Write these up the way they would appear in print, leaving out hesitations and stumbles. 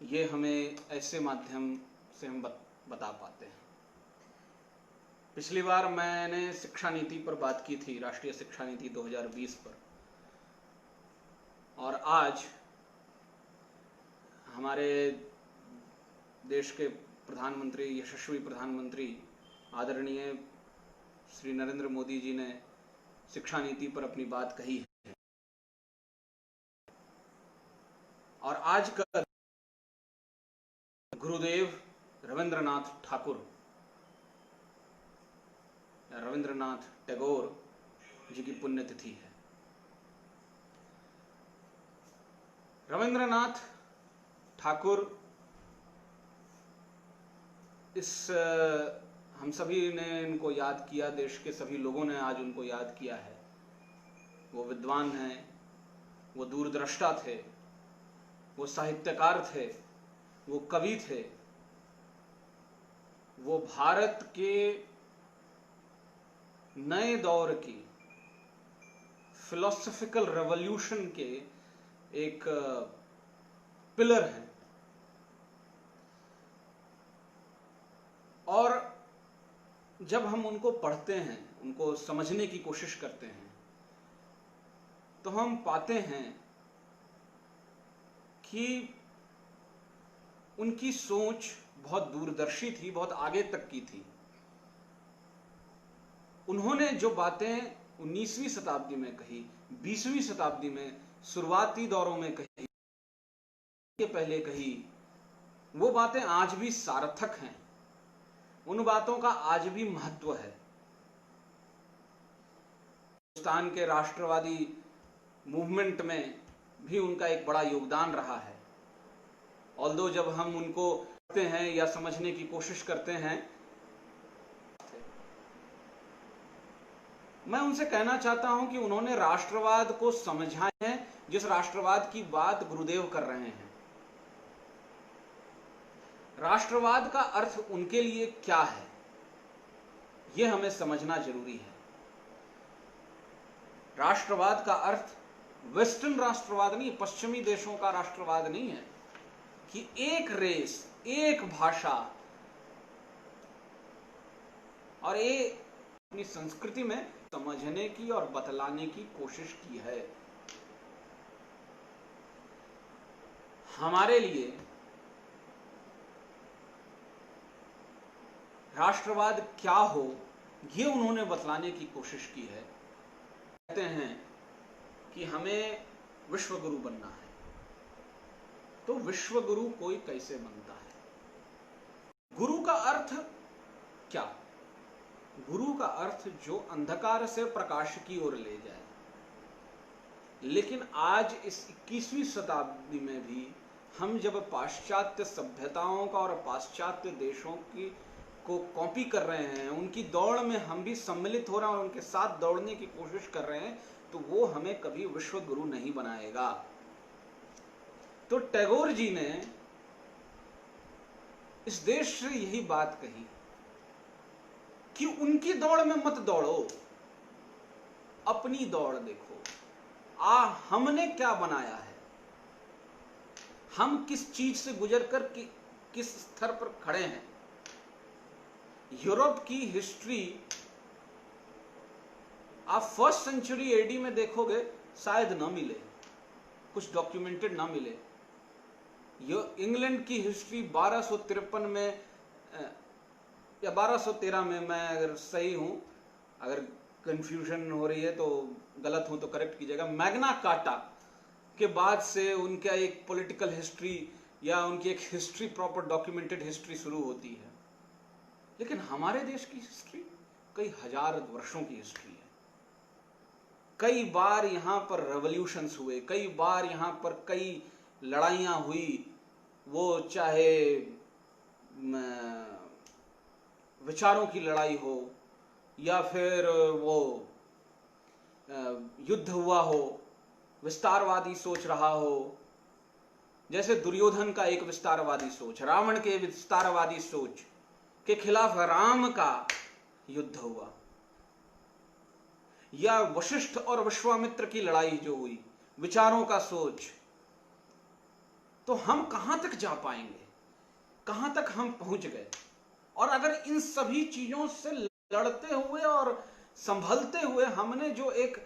ये हमें ऐसे माध्यम से हम बता पाते हैं। पिछली बार मैंने शिक्षा नीति पर बात की थी, राष्ट्रीय शिक्षा नीति 2020 पर, और आज हमारे देश के प्रधानमंत्री, यशस्वी प्रधानमंत्री आदरणीय श्री नरेंद्र मोदी जी ने शिक्षा नीति पर अपनी बात कही है। और आज का गुरुदेव रविंद्रनाथ ठाकुर, रविंद्रनाथ टैगोर जी की पुण्यतिथि है। रविंद्रनाथ ठाकुर हम सभी ने इनको याद किया, देश के सभी लोगों ने आज उनको याद किया है। वो विद्वान हैं, वो दूरदृष्टा थे, वो साहित्यकार थे, वो कवि थे, वो भारत के नए दौर की फिलोसॉफिकल रेवोल्यूशन के एक पिलर हैं। और जब हम उनको पढ़ते हैं, उनको समझने की कोशिश करते हैं, तो हम पाते हैं कि उनकी सोच बहुत दूरदर्शी थी, बहुत आगे तक की थी। उन्होंने जो बातें 19वीं शताब्दी में कही, 20वीं शताब्दी में शुरुआती दौरों में कही, के पहले कही, वो बातें आज भी सार्थक हैं। उन बातों का आज भी महत्व है। हिंदुस्तान के राष्ट्रवादी मूवमेंट में भी उनका एक बड़ा योगदान रहा है। ऑल्दो जब हम उनको पढ़ते हैं या समझने की कोशिश करते हैं, मैं उनसे कहना चाहता हूं कि उन्होंने राष्ट्रवाद को समझा है, जिस राष्ट्रवाद की बात गुरुदेव कर रहे हैं। राष्ट्रवाद का अर्थ उनके लिए क्या है, यह हमें समझना जरूरी है। राष्ट्रवाद का अर्थ वेस्टर्न राष्ट्रवाद नहीं, पश्चिमी देशों का राष्ट्रवाद नहीं है कि एक रेस, एक भाषा और एक अपनी संस्कृति में समझने की और बतलाने की कोशिश की है। हमारे लिए राष्ट्रवाद क्या हो, यह उन्होंने बतलाने की कोशिश की है। कहते हैं कि हमें विश्वगुरु बनना है, तो विश्वगुरु कोई कैसे बनता है? गुरु का अर्थ क्या? गुरु का अर्थ जो अंधकार से प्रकाश की ओर ले जाए। लेकिन आज इस 21वीं शताब्दी में भी हम जब पाश्चात्य सभ्यताओं का और पाश्चात्य देशों की को कॉपी कर रहे हैं, उनकी दौड़ में हम भी सम्मिलित हो रहे हैं और उनके साथ दौड़ने की कोशिश कर रहे हैं, तो वो हमें कभी विश्व गुरु नहीं बनाएगा। तो टैगोर जी ने इस देश से यही बात कही कि उनकी दौड़ में मत दौड़ो, अपनी दौड़ देखो। हमने क्या बनाया है, हम किस चीज से गुजरकर किस स्तर पर खड़े हैं। यूरोप की हिस्ट्री आप फर्स्ट सेंचुरी एडी में देखोगे शायद ना मिले, कुछ डॉक्यूमेंटेड ना मिले। इंग्लैंड की हिस्ट्री 1253 में या 1213 में, मैं अगर सही हूं, अगर कंफ्यूजन हो रही है तो गलत हूं तो करेक्ट कीजिएगा, मैग्ना कार्टा के बाद से उनका एक पॉलिटिकल हिस्ट्री या उनकी एक हिस्ट्री, प्रॉपर डॉक्यूमेंटेड हिस्ट्री शुरू होती है। लेकिन हमारे देश की हिस्ट्री कई हजार वर्षों की हिस्ट्री है। कई बार यहां पर रेवोल्यूशंस हुए, कई बार यहां पर कई लड़ाइयां हुई, वो चाहे विचारों की लड़ाई हो या फिर वो युद्ध हुआ हो, विस्तारवादी सोच रहा हो, जैसे दुर्योधन का एक विस्तारवादी सोच, रावण के विस्तारवादी सोच के खिलाफ राम का युद्ध हुआ, या वशिष्ठ और विश्वामित्र की लड़ाई जो हुई, विचारों का सोच, तो हम कहां तक जा पाएंगे, कहां तक हम पहुंच गए। और अगर इन सभी चीजों से लड़ते हुए और संभलते हुए हमने जो एक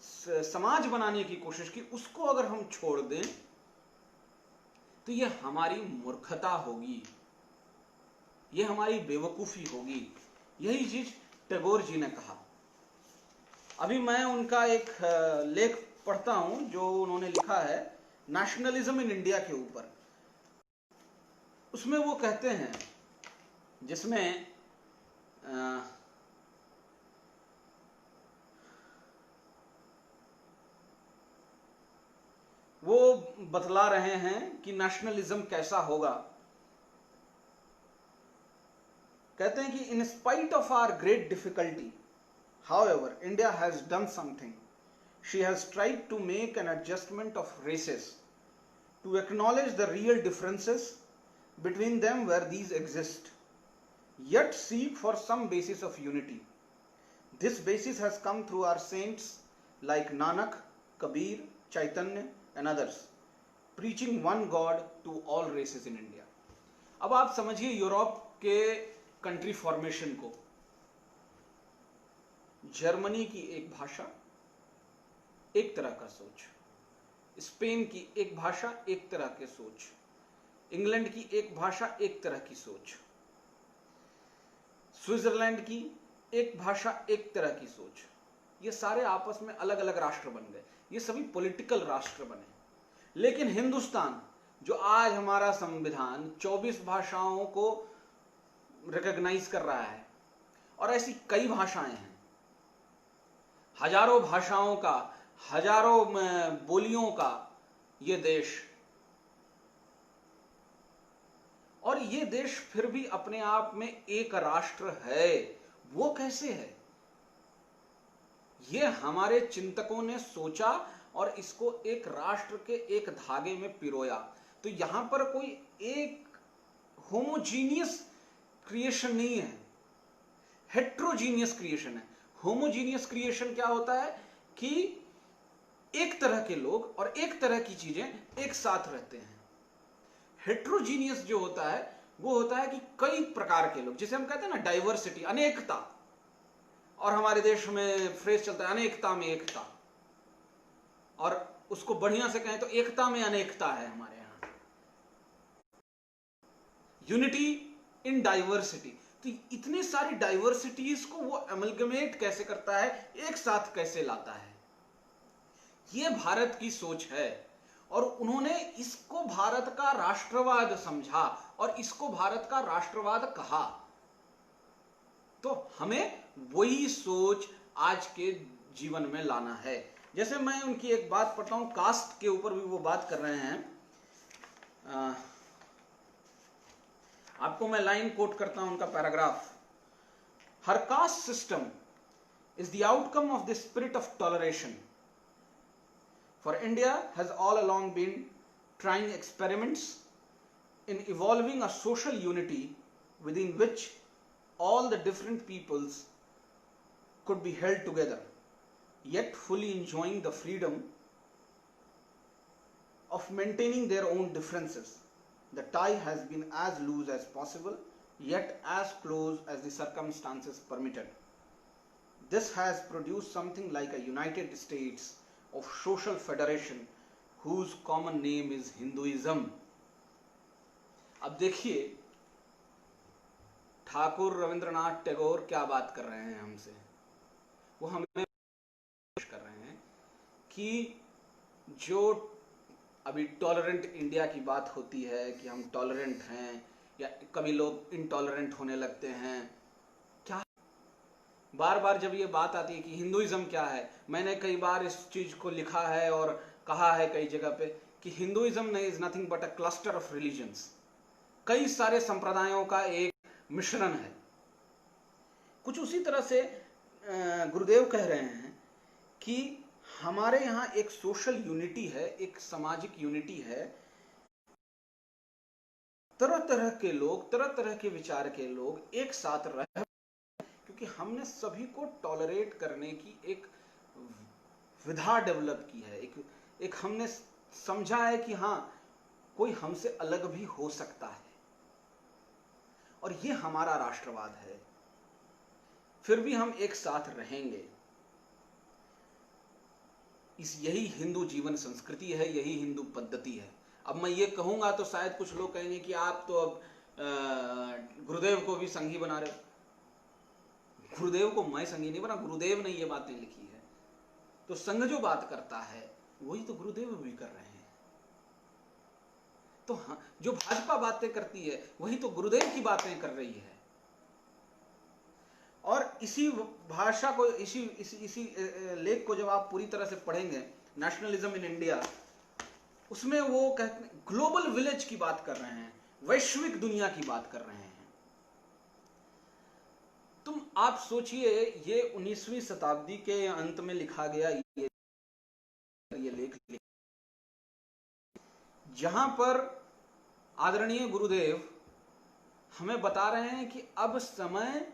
समाज बनाने की कोशिश की, उसको अगर हम छोड़ दें तो यह हमारी मूर्खता होगी, यह हमारी बेवकूफी होगी। यही चीज टैगोर जी ने कहा। अभी मैं उनका एक लेख पढ़ता हूं जो उन्होंने लिखा है नेशनलिज्म इन इंडिया के ऊपर। उसमें वो कहते हैं, जिसमें वो बतला रहे हैं कि नेशनलिज्म कैसा होगा। कहते हैं कि in spite of our great difficulty, however, India has done something. She has tried to make an adjustment of races, to acknowledge the real differences between them where these exist, yet seek for some basis of unity. This basis has come through our saints like Nanak, Kabir, Chaitanya and others, preaching one God to all races in India. अब आप समझिए Europe के country formation को। Germany की एक भाषा, एक तरह का सोच, स्पेन की एक भाषा, एक तरह की सोच, इंग्लैंड की एक भाषा, एक तरह की सोच, स्विट्जरलैंड की एक भाषा, एक तरह की सोच। ये सारे आपस में अलग अलग राष्ट्र बन गए, ये सभी पॉलिटिकल राष्ट्र बने। लेकिन हिंदुस्तान, जो आज हमारा संविधान 24 भाषाओं को रिकॉग्नाइज कर रहा है, और ऐसी कई भाषाएं हैं, हजारों भाषाओं का, हजारों बोलियों का ये देश, और ये देश फिर भी अपने आप में एक राष्ट्र है। वो कैसे है? ये हमारे चिंतकों ने सोचा और इसको एक राष्ट्र के एक धागे में पिरोया। तो यहां पर कोई एक होमोजीनियस क्रिएशन नहीं है, हेट्रोजीनियस क्रिएशन है। होमोजीनियस क्रिएशन क्या होता है कि एक तरह के लोग और एक तरह की चीजें एक साथ रहते हैं। हेट्रोजीनियस जो होता है वो होता है कि कई प्रकार के लोग, जिसे हम कहते हैं ना डाइवर्सिटी, अनेकता। और हमारे देश में फ्रेज चलता है अनेकता में एकता, और उसको बढ़िया से कहें तो एकता में अनेकता है हमारे यहां, यूनिटी इन डाइवर्सिटी। तो इतनी सारी डाइवर्सिटीज को वो एमलगमेट कैसे करता है, एक साथ कैसे लाता है, ये भारत की सोच है। और उन्होंने इसको भारत का राष्ट्रवाद समझा और इसको भारत का राष्ट्रवाद कहा। तो हमें वही सोच आज के जीवन में लाना है। जैसे मैं उनकी एक बात पढ़ता हूं, कास्ट के ऊपर भी वो बात कर रहे हैं। आपको मैं लाइन कोट करता हूं उनका paragraph. Her caste system is the outcome of the spirit of toleration, for India has all along been trying experiments in evolving a social unity within which all the different peoples could be held together, yet fully enjoying the freedom of maintaining their own differences. The tie has been as loose as possible, yet as close as the circumstances permitted. This has produced something like a United States of social federation whose common name is Hinduism. अब देखिए ठाकुर रविंद्रनाथ टैगोर क्या बात कर रहे हैं हमसे। वो हमें कर रहे हैं कि जो अभी टॉलरेंट इंडिया की बात होती है कि हम टॉलरेंट हैं, या कभी लोग इनटॉलरेंट होने लगते हैं, क्या बार बार जब ये बात आती है कि हिंदुइज्म क्या है, मैंने कई बार इस चीज को लिखा है और कहा है कई जगह पे कि Hinduism is nothing but a cluster of religions, कई सारे संप्रदायों का एक मिश्रण है। कुछ उसी तरह से गुरुदेव कह रहे हैं कि हमारे यहाँ एक सोशल यूनिटी है, एक सामाजिक यूनिटी है, तरह तरह के लोग, तरह तरह के विचार के लोग एक साथ रह, क्योंकि हमने सभी को टॉलरेट करने की एक विधा डेवलप की है। एक हमने समझा है कि हाँ, कोई हमसे अलग भी हो सकता है, और ये हमारा राष्ट्रवाद है, फिर भी हम एक साथ रहेंगे। यही हिंदू जीवन संस्कृति है, यही हिंदू पद्धति है। अब मैं ये कहूंगा तो शायद कुछ लोग कहेंगे कि आप तो अब गुरुदेव को भी संघी बना रहे हो। गुरुदेव को मैं संघी नहीं बना, गुरुदेव ने ये बातें लिखी है। तो संघ जो बात करता है वही तो गुरुदेव भी कर रहे हैं। तो हाँ, जो भाजपा बातें करती है वही तो गुरुदेव की बातें कर रही है। और इसी भाषा को, इसी लेख को जब आप पूरी तरह से पढ़ेंगे, नेशनलिज्म इन इंडिया, उसमें वो कहते हैं ग्लोबल विलेज की बात कर रहे हैं, वैश्विक दुनिया की बात कर रहे हैं। तुम आप सोचिए, ये 19वीं शताब्दी के अंत में लिखा गया ये लेख, जहां पर आदरणीय गुरुदेव हमें बता रहे हैं कि अब समय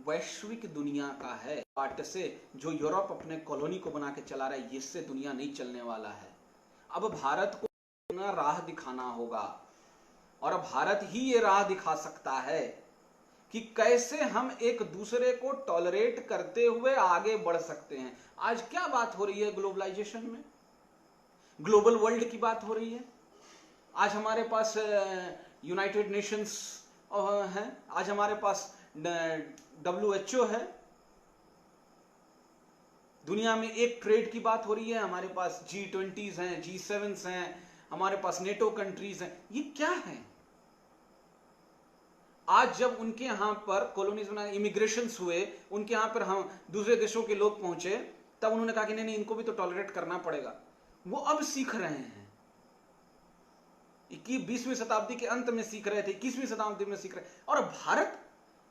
वैश्विक दुनिया का है। पार्ट से जो यूरोप अपने कॉलोनी को बना के चला रहा है, इससे दुनिया नहीं चलने वाला है। अब भारत को अपना राह दिखाना होगा, और भारत ही ये राह दिखा सकता है कि कैसे हम एक दूसरे को टॉलरेट करते हुए आगे बढ़ सकते हैं। आज क्या बात हो रही है ग्लोबलाइजेशन में, ग्लोबल वर्ल्ड की बात हो रही है। आज हमारे पास यूनाइटेड नेशंस है, आज हमारे पास WHO है, दुनिया में एक ट्रेड की बात हो रही है, हमारे पास G20s हैं, G7s हैं, हमारे पास नेटो कंट्रीज हैं। ये क्या है? आज जब उनके यहां पर कॉलोनीज बना, इमिग्रेशंस हुए, उनके यहां पर हम दूसरे देशों के लोग पहुंचे, तब उन्होंने कहा कि नहीं, इनको भी तो टॉलरेट करना पड़ेगा। वो अब सीख रहे हैं, 20वीं शताब्दी के अंत में सीख रहे थे, 21वीं शताब्दी में सीख रहे। और भारत,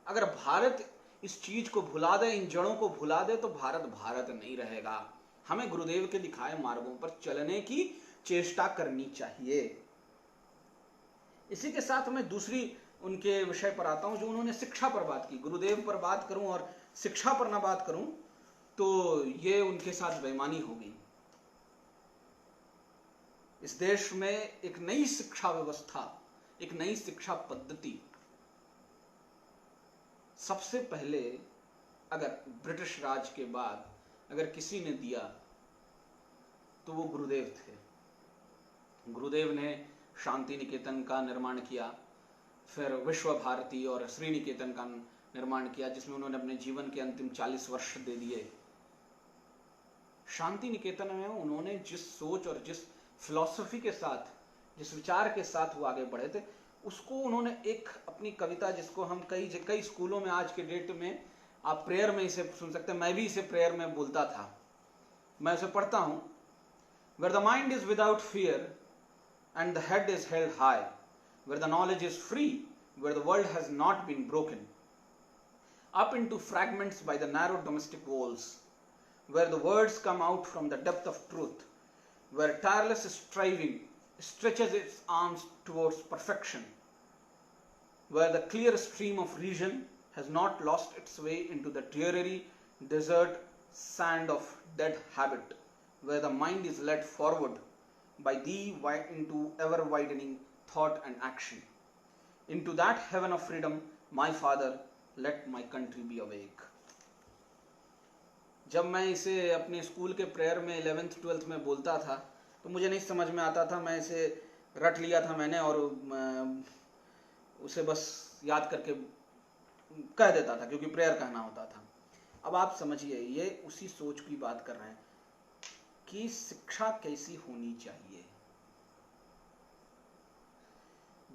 अगर भारत इस चीज को भुला दे, इन जड़ों को भुला दे, तो भारत भारत नहीं रहेगा। हमें गुरुदेव के दिखाए मार्गों पर चलने की चेष्टा करनी चाहिए। इसी के साथ मैं दूसरी उनके विषय पर आता हूं, जो उन्होंने शिक्षा पर बात की। गुरुदेव पर बात करूं और शिक्षा पर ना बात करूं तो ये उनके साथ बेईमानी होगी। इस देश में एक नई शिक्षा व्यवस्था, एक नई शिक्षा पद्धति सबसे पहले, अगर ब्रिटिश राज के बाद अगर किसी ने दिया तो वो गुरुदेव थे। गुरुदेव ने शांति निकेतन का निर्माण किया, फिर विश्व भारती और श्री निकेतन का निर्माण किया, जिसमें उन्होंने अपने जीवन के अंतिम 40 वर्ष दे दिए। शांति निकेतन में उन्होंने जिस सोच और जिस फिलॉसफी के साथ, जिस विचार के साथ वो आगे बढ़े थे, उसको उन्होंने एक अपनी कविता, जिसको हम कई स्कूलों में आज के डेट में आप प्रेयर में इसे सुन सकते हैं, मैं भी इसे प्रेयर में बोलता था, मैं इसे पढ़ता हूं। Where the mind is without fear and the head is held high, where the knowledge is free, where the world has not been broken up into fragments by the narrow domestic walls, where the words come out from the depth of truth, where tireless striving stretches its arms towards perfection, where the clear stream of reason has not lost its way into the dreary desert sand of dead habit, where the mind is led forward by thee into ever widening thought and action. Into that heaven of freedom, my Father, let my country be awake. जब मैं इसे अपने school के prayer में 11th 12th में बोलता था तो मुझे नहीं समझ में आता था, मैं इसे रट लिया था मैंने और उसे बस याद करके कह देता था, क्योंकि प्रेयर कहना होता था। अब आप समझिए, ये उसी सोच की बात कर रहे हैं कि शिक्षा कैसी होनी चाहिए,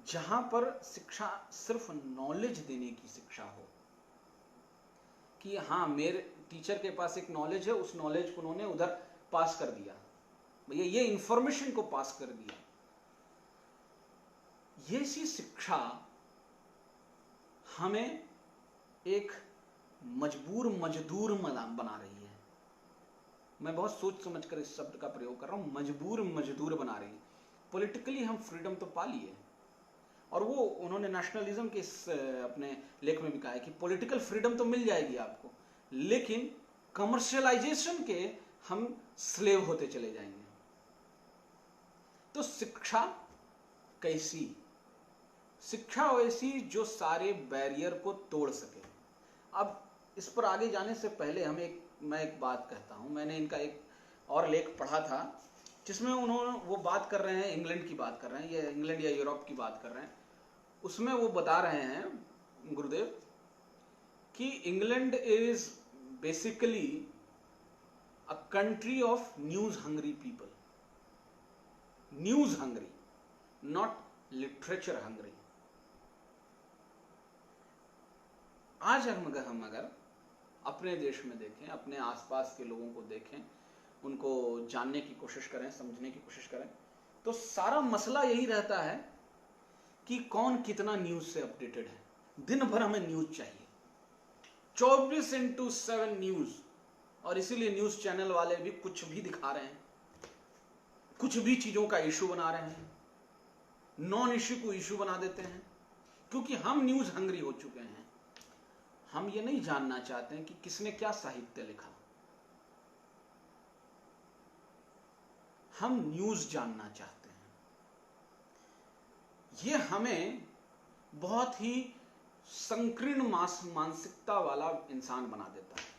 जहां पर शिक्षा सिर्फ नॉलेज देने की शिक्षा हो, कि हाँ मेरे टीचर के पास एक नॉलेज है, उस नॉलेज को उन्होंने उधर पास कर दिया, भैया ये इंफॉर्मेशन को पास कर दिया। ये सी शिक्षा हमें एक मजबूर मजदूर बना रही है। मैं बहुत सोच समझ कर इस शब्द का प्रयोग कर रहा हूं, मजबूर मजदूर बना रही है। पॉलिटिकली हम फ्रीडम तो पा लिए, और वो उन्होंने नेशनलिज्म के इस अपने लेख में भी कहा है कि पॉलिटिकल फ्रीडम तो मिल जाएगी आपको, लेकिन कमर्शियलाइजेशन के हम स्लेव होते चले जाएंगे। तो शिक्षा कैसी? शिक्षा वैसी जो सारे बैरियर को तोड़ सके। अब इस पर आगे जाने से पहले मैं एक बात कहता हूं। मैंने इनका एक और लेख पढ़ा था जिसमें उन्होंने वो बात कर रहे हैं, इंग्लैंड की बात कर रहे हैं, ये इंग्लैंड या यूरोप की बात कर रहे हैं। उसमें वो बता रहे हैं गुरुदेव कि England is basically a country of news hungry people. News hungry, not literature hungry. आज हम अगर अपने देश में देखें, अपने आसपास के लोगों को देखें, उनको जानने की कोशिश करें, समझने की कोशिश करें, तो सारा मसला यही रहता है कि कौन कितना न्यूज से अपडेटेड है। दिन भर हमें न्यूज चाहिए, 24/7 न्यूज। और इसीलिए न्यूज चैनल वाले भी कुछ भी दिखा रहे हैं, कुछ भी चीजों का इशू बना रहे हैं, नॉन इशू को इशू बना देते हैं, क्योंकि हम न्यूज हंग्री हो चुके हैं। हम ये नहीं जानना चाहते हैं कि किसने क्या साहित्य लिखा, हम न्यूज जानना चाहते हैं। ये हमें बहुत ही संकीर्ण मानसिकता वाला इंसान बना देता है।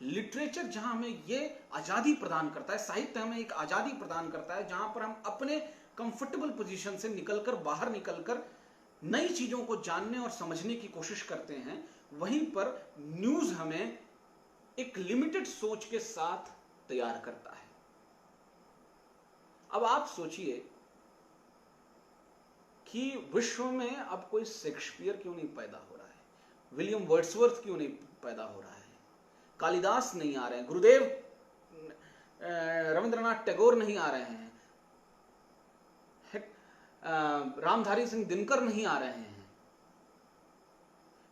लिटरेचर जहां हमें ये आजादी प्रदान करता है, साहित्य हमें एक आजादी प्रदान करता है जहां पर हम अपने कंफर्टेबल पोजीशन से निकलकर, बाहर निकलकर नई चीजों को जानने और समझने की कोशिश करते हैं, वहीं पर न्यूज हमें एक लिमिटेड सोच के साथ तैयार करता है। अब आप सोचिए कि विश्व में अब कोई शेक्सपियर क्यों नहीं पैदा हो रहा है, विलियम वर्ड्सवर्थ क्यों नहीं पैदा हो रहा है, कालिदास नहीं आ रहे हैं, गुरुदेव रविंद्रनाथ टैगोर नहीं आ रहे हैं, रामधारी सिंह दिनकर नहीं आ रहे हैं।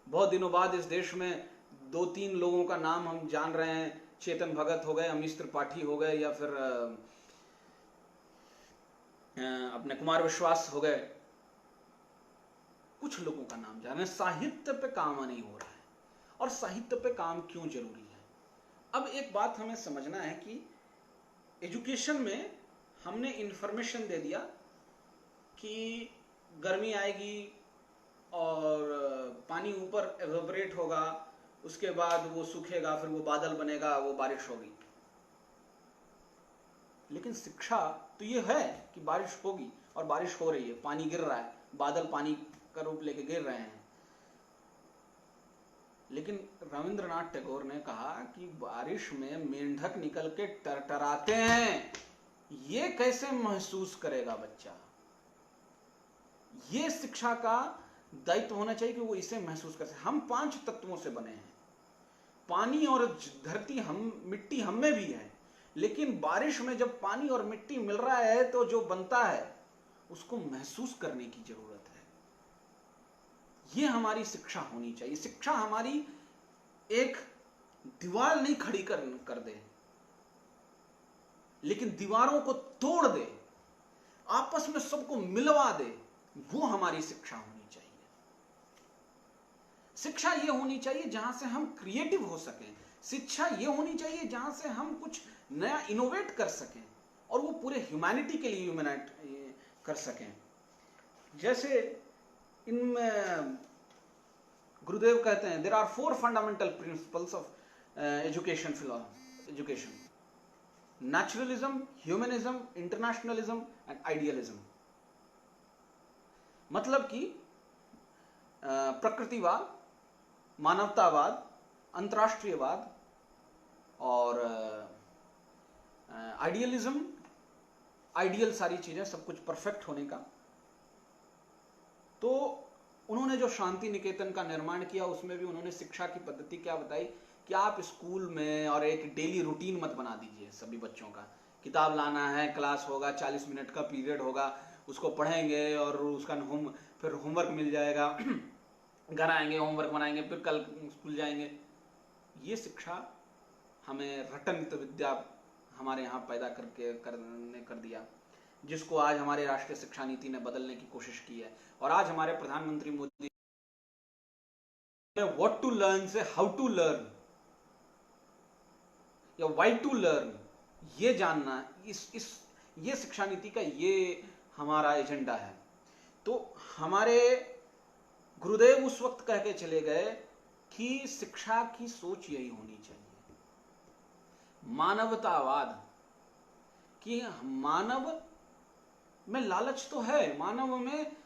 बहुत दिनों बाद इस देश में 2-3 लोगों का नाम हम जान रहे हैं, चेतन भगत हो गए, अमीश त्रिपाठी हो गए, या फिर अपने कुमार विश्वास हो गए। कुछ लोगों का नाम जान रहे हैं। साहित्य पे काम नहीं हो रहा है। और साहित्य पे काम क्यों जरूरी है? अब एक बात हमें समझना है कि एजुकेशन में हमने इंफॉर्मेशन दे दिया कि गर्मी आएगी और पानी ऊपर एवेपोरेट होगा, उसके बाद वो सूखेगा, फिर वो बादल बनेगा, वो बारिश होगी। लेकिन शिक्षा तो ये है कि बारिश होगी और बारिश हो रही है, पानी गिर रहा है, बादल पानी का रूप लेके गिर रहे हैं। लेकिन रविंद्रनाथ टैगोर ने कहा कि बारिश में मेंढक निकल के टरटराते हैं, ये कैसे महसूस करेगा बच्चा? ये शिक्षा का दायित्व होना चाहिए कि वो इसे महसूस कर सके। हम 5 तत्वों से बने हैं, पानी और धरती, हम मिट्टी हम में भी है, लेकिन बारिश में जब पानी और मिट्टी मिल रहा है तो जो बनता है उसको महसूस करने की जरूरत है। ये हमारी शिक्षा होनी चाहिए। शिक्षा हमारी एक दीवार नहीं खड़ी कर दे, लेकिन दीवारों को तोड़ दे, आपस में सबको मिलवा दे, वो हमारी शिक्षा होनी चाहिए। शिक्षा ये होनी चाहिए जहां से हम क्रिएटिव हो सकें। शिक्षा ये होनी चाहिए जहां से हम कुछ नया इनोवेट कर सकें और वो पूरे ह्यूमैनिटी के लिए कर सकें। जैसे इनमें गुरुदेव कहते हैं, there are 4 fundamental principles of education, naturalism, humanism, internationalism and idealism. मतलब कि प्रकृतिवाद, मानवतावाद, अंतर्राष्ट्रीयवाद और आइडियलिज्म, आइडियल सारी चीजें, सब कुछ परफेक्ट होने का। तो उन्होंने जो शांति निकेतन का निर्माण किया उसमें भी उन्होंने शिक्षा की पद्धति क्या बताई कि आप स्कूल में और एक डेली रूटीन मत बना दीजिए सभी बच्चों का। किताब लाना है, क्लास होगा, 40 मिनट का पीरियड होगा, उसको पढ़ेंगे और उसका फिर होमवर्क मिल जाएगा, घर आएंगे, होमवर्क बनाएंगे, फिर कल स्कूल जाएंगे। ये शिक्षा हमें रटनित विद्या हमारे यहाँ पैदा कर दिया, जिसको आज हमारे राष्ट्रीय शिक्षा नीति ने बदलने की कोशिश की है। और आज हमारे प्रधानमंत्री मोदी व्हाट टू लर्न से हाउ टू लर्न या व्हाई टू लर्न, ये जानना, ये शिक्षा नीति का ये हमारा एजेंडा है। तो हमारे गुरुदेव उस वक्त कह के चले गए कि शिक्षा की सोच यही होनी चाहिए, मानवतावाद, कि मानव में लालच तो है, मानव में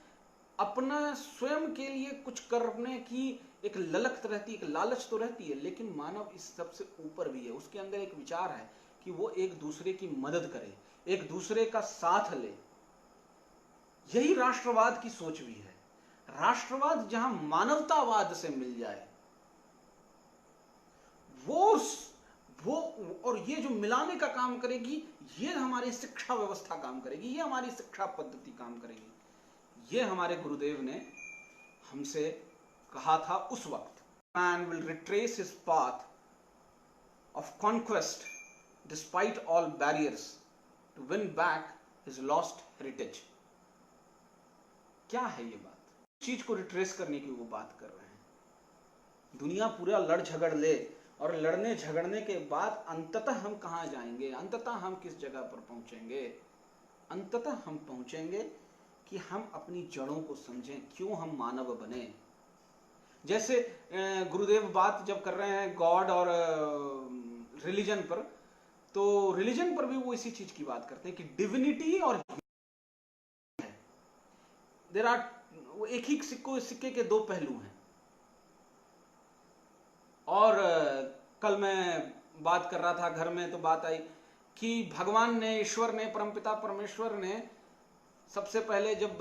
अपना स्वयं के लिए कुछ करने की एक ललक रहती है, एक लालच तो रहती है, लेकिन मानव इस सबसे ऊपर भी है। उसके अंदर एक विचार है कि वो एक दूसरे की मदद करे, एक दूसरे का साथ ले। यही राष्ट्रवाद की सोच भी है। राष्ट्रवाद जहां मानवतावाद से मिल जाए, वो और ये जो मिलाने का काम करेगी, ये हमारी शिक्षा व्यवस्था काम करेगी, ये हमारी शिक्षा पद्धति काम करेगी। ये हमारे गुरुदेव ने हमसे कहा था उस वक्त। Man will retrace his path of conquest despite all barriers to win back his lost heritage. क्या है ये बात? चीज को रिट्रेस करने की वो बात कर रहे हैं। दुनिया पूरा लड़ झगड़ ले, और लड़ने झगड़ने के बाद अंततः हम कहां जाएंगे, अंततः हम किस जगह पर पहुंचेंगे? अंततः हम पहुंचेंगे कि हम अपनी जड़ों को समझें, क्यों हम मानव बने। जैसे गुरुदेव बात जब कर रहे हैं गॉड और रिलीजन पर, तो रिलीजन पर भी वो इसी चीज की बात करते हैं कि डिविनिटी और देयर आर, एक ही सिक्के के दो पहलू हैं। और कल मैं बात कर रहा था घर में, तो बात आई कि भगवान ने, ईश्वर ने, परमपिता परमेश्वर ने सबसे पहले जब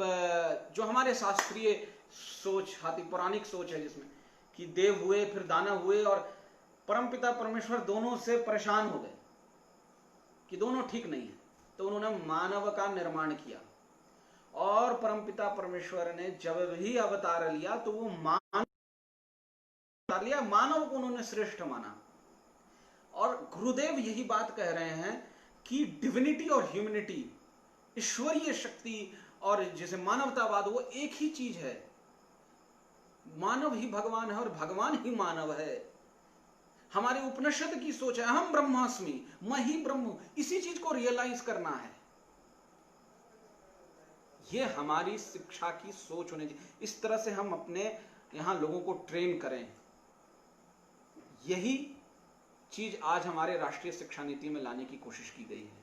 जो हमारे शास्त्रीय सोच आती, पौराणिक सोच है जिसमें कि देव हुए, फिर दानव हुए, और परमपिता परमेश्वर दोनों से परेशान हो गए कि दोनों ठीक नहीं है, तो उन्होंने मानव का निर्माण किया। और परमपिता परमेश्वर ने जब भी अवतार लिया तो वो मानव को उन्होंने श्रेष्ठ माना। और गुरुदेव यही बात कह रहे हैं कि डिविनिटी और ह्यूमैनिटी, ईश्वरीय शक्ति और जैसे मानवतावाद, वो एक ही चीज है। मानव ही भगवान है और भगवान ही मानव है। हमारे उपनिषद की सोच है अहम ब्रह्मास्मि, मैं ही ब्रह्म हूं। इसी चीज को रियलाइज करना है। यह हमारी शिक्षा की सोच होनी चाहिए। इस तरह से हम अपने यहां लोगों को ट्रेन करें। यही चीज आज हमारे राष्ट्रीय शिक्षा नीति में लाने की कोशिश की गई है।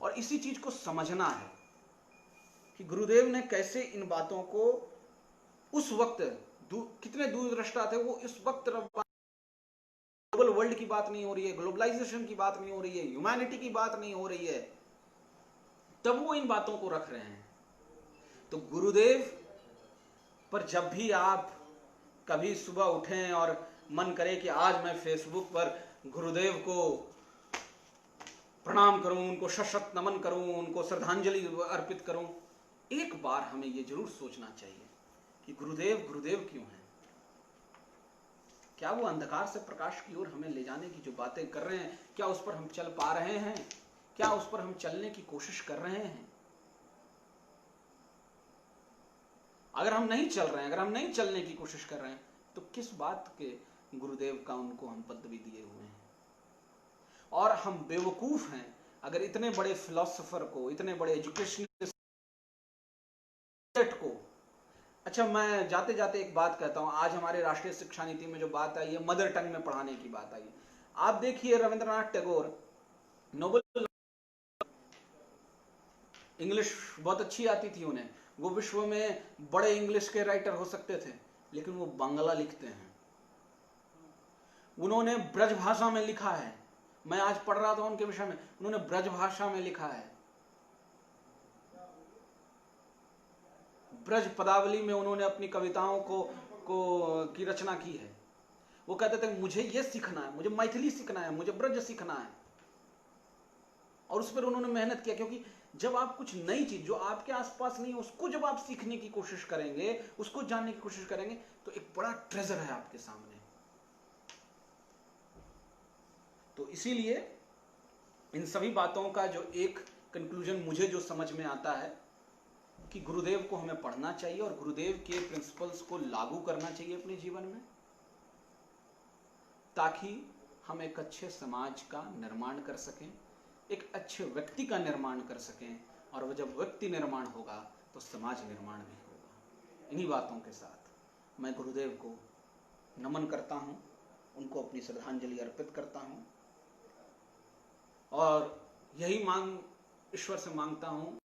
और इसी चीज को समझना है कि गुरुदेव ने कैसे इन बातों को उस वक्त, कितने दूरदृष्टा थे वो। इस वक्त ग्लोबल वर्ल्ड की बात नहीं हो रही है, ग्लोबलाइजेशन की बात नहीं हो रही है, ह्यूमैनिटी की बात नहीं हो रही है, तब वो इन बातों को रख रहे हैं। तो गुरुदेव पर जब भी आप कभी सुबह उठें और मन करे कि आज मैं फेसबुक पर गुरुदेव को प्रणाम करूं, उनको शत नमन करूं, उनको श्रद्धांजलि अर्पित करूं, एक बार हमें यह जरूर सोचना चाहिए कि गुरुदेव गुरुदेव क्यों हैं? क्या वो अंधकार से प्रकाश की ओर हमें ले जाने की जो बातें कर रहे हैं, क्या उस पर हम चल पा रहे हैं? क्या उस पर हम चलने की कोशिश कर रहे हैं? अगर हम नहीं चल रहे हैं, अगर हम नहीं चलने की कोशिश कर रहे हैं, तो किस बात के गुरुदेव का उनको हम पदवी दिए हुए हैं? और हम बेवकूफ हैं अगर इतने बड़े फिलोसोफर को, इतने बड़े एजुकेशनिस्ट को। अच्छा, मैं जाते जाते एक बात कहता हूं। आज हमारे राष्ट्रीय शिक्षा नीति में जो बात आई है, मदर टंग में पढ़ाने की बात आई है। आप देखिए, रविंद्रनाथ टैगोर नोबेल, इंग्लिश बहुत अच्छी आती थी उन्हें, वो विश्व में बड़े इंग्लिश के राइटर हो सकते थे, लेकिन वो बांग्ला लिखते हैं। उन्होंने ब्रज भाषा में लिखा है। मैं आज पढ़ रहा था उनके विषय में, उन्होंने ब्रज भाषा में लिखा है। ब्रज पदावली में उन्होंने अपनी कविताओं की रचना की है। वो कहते थे मुझे ये सीखना है, मुझे मैथिली सीखना है, मुझे ब्रज सीखना है। और उस पर उन्होंने मेहनत किया, क्योंकि जब आप कुछ नई चीज जो आपके आसपास नहीं है, उसको जब आप सीखने की कोशिश करेंगे, उसको जानने की कोशिश करेंगे, तो एक बड़ा ट्रेजर है आपके सामने। तो इसीलिए इन सभी बातों का जो एक कंक्लूजन मुझे जो समझ में आता है कि गुरुदेव को हमें पढ़ना चाहिए और गुरुदेव के प्रिंसिपल्स को लागू करना चाहिए अपने जीवन में, ताकि हम एक अच्छे समाज का निर्माण कर सकें, एक अच्छे व्यक्ति का निर्माण कर सकें, और वह जब व्यक्ति निर्माण होगा तो समाज निर्माण भी होगा। इन्हीं बातों के साथ मैं गुरुदेव को नमन करता हूँ, उनको अपनी श्रद्धांजलि अर्पित करता हूँ और यही ईश्वर से मांगता हूँ